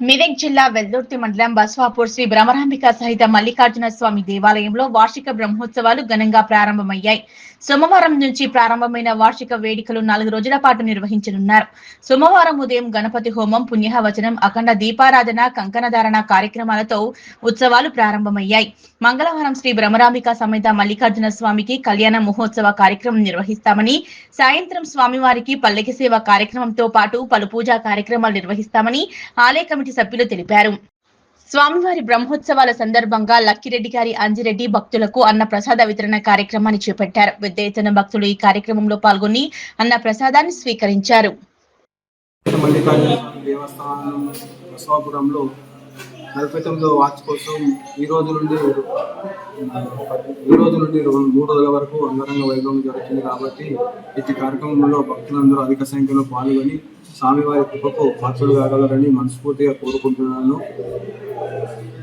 మెదక్ జిల్లా వెల్దుర్తి మండలం బస్వాపూర్ శ్రీ బ్రహ్మరాంబిక సహిత మల్లికార్జున స్వామి దేవాలయంలో వార్షిక బ్రహ్మోత్సవాలు ఘనంగా ప్రారంభమయ్యాయి. సోమవారం నుంచి ప్రారంభమైన వార్షిక వేడుకలు 4 రోజుల పాటు నిర్వహించనున్నారు. సోమవారం ఉదయం గణపతి హోమం, పుణ్యవచనం, అఖండ దీపారాధన, కంకణధారణ కార్యక్రమాలతో ఉత్సవాలు ప్రారంభమయ్యాయి. మంగళవారం శ్రీ బ్రహ్మరాంబిక సమేత మల్లికార్జున స్వామికి కళ్యాణ మహోత్సవ కార్యక్రమం నిర్వహిస్తామని, సాయంత్రం స్వామివారికి పల్లకి సేవ కార్యక్రమంతో పాటు పలు పూజా కార్యక్రమాలు నిర్వహిస్తామని ఆలయ కమిటీ సభ్యులు తెలిపారు. స్వామివారి బ్రహ్మోత్సవాల సందర్భంగా లక్కిరెడ్డి గారి అంజిరెడ్డి భక్తులకు అన్న ప్రసాద వితరణ కార్యక్రమాన్ని చేపట్టారు. పెద్ద ఎత్తున భక్తులు ఈ కార్యక్రమంలో పాల్గొని అన్న ప్రసాదాన్ని స్వీకరించారు. ఈ రోజు నుండి 3 రోజుల వరకు అంగరంగ వైభవం జరుగుతుంది కాబట్టి ఈ కార్యక్రమంలో భక్తులందరూ అధిక సంఖ్యలో పాల్గొని స్వామివారి కృపకు పాత్రలు కాగలరని మనస్ఫూర్తిగా కోరుకుంటున్నాను.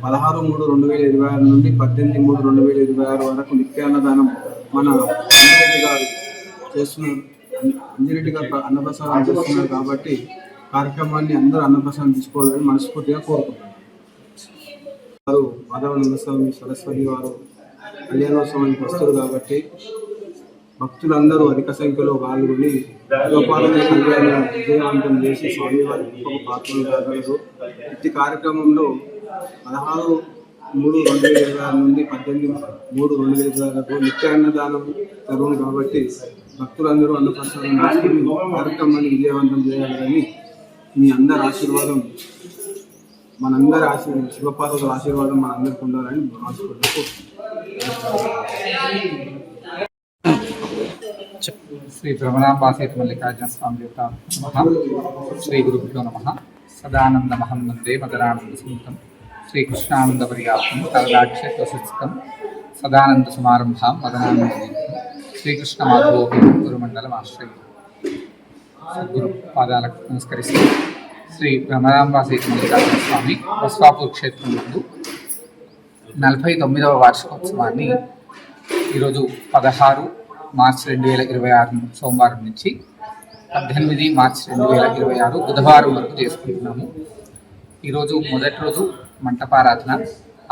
16/3/2026 నుండి 18/3/2026 వరకు నిత్యాన్నదానం మన అంజిరెడ్డి గారు చేస్తున్నారు. అంజిరెడ్డి గారు అన్నప్రసాదం చేస్తున్నారు కాబట్టి కార్యక్రమాన్ని అందరూ అన్నప్రసాదం తీసుకోవాలని మనస్ఫూర్తిగా కోరుకుంటున్నారు. మాధవానంద స్వామి సరస్వతి వారు కళ్యాణోత్సవానికి వస్తారు కాబట్టి భక్తులందరూ అధిక సంఖ్యలో పాల్గొని గోపాలని కళ్యాణం విజయవంతం చేసి స్వామివారి గొప్ప పాత్రలు కాగలరు. ఈ కార్యక్రమంలో 16/3/2026 నుండి 18/3/2026 వరకు నిత్యాన్నదానం జరుగును కాబట్టి భక్తులందరూ అన్నప్రసాదం చేసుకుని కార్యక్రమాన్ని విజయవంతం చేయాలని మీ అందరి ఆశీర్వాదం మనందరి శివపార్వతుల ఆశీర్వాదం మనందరికీ ఉండాలని మనస్ఫూర్తిగా శ్రీ బ్రహ్మరాంబాసేతు మల్లికార్జున స్వామి దేవత నమః. శ్రీ గురుభ్యో నమః. సదానందమహం వందే మదరానంద సంతం శ్రీకృష్ణానంద పర్యాప్తం తరదాక్షేత్వసితం సదానంద సమారంభాం మదనానంద శ్రీకృష్ణ మాధవోపి గురుమండలం ఆశ్రయం సద్గురు పాదాలకు నమస్కరిస్తూ శ్రీ బ్రహ్మరాంబాసేతు మల్లికార్జున స్వామి బస్వాపూర్ క్షేత్రం నందు 49వ వార్షికోత్సవాన్ని ఈరోజు 16 మార్చి 2026 సోమవారం నుంచి 18 మార్చి 2026 బుధవారం వరకు చేసుకుంటున్నాము. ఈరోజు మొదటి రోజు మంటపారాధన,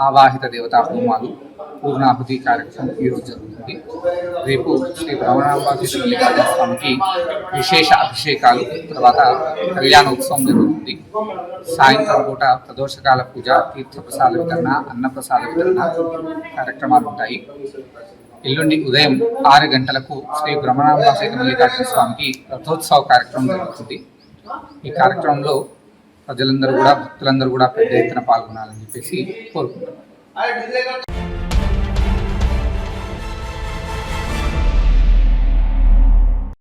ఆవాహిత దేవతా హోమాలు, పూర్ణాహుతి కార్యక్రమం ఈరోజు జరుగుతుంది. రేపు శ్రీ బ్రహ్మరాంబాసేతు మల్లికార్జున స్వామికి విశేష అభిషేకాలు, తర్వాత కళ్యాణోత్సవం జరుగుతుంది. సాయంత్రం పూట ప్రదోషకాల పూజ, తీర్థప్రసాద వితరణ, అన్నప్రసాద వితరణ కార్యక్రమాలు ఉంటాయి. ఎల్లుండి ఉదయం 6 గంటలకు శ్రీ బ్రహ్మరాంబాసేతు మల్లికార్జున స్వామికి రథోత్సవ కార్యక్రమం జరుగుతుంది. ఈ కార్యక్రమంలో ప్రజలందరూ కూడా, భక్తులందరూ కూడా పెద్ద ఎత్తున పాల్గొనాలని చెప్పేసి కోరుకుంటున్నాం.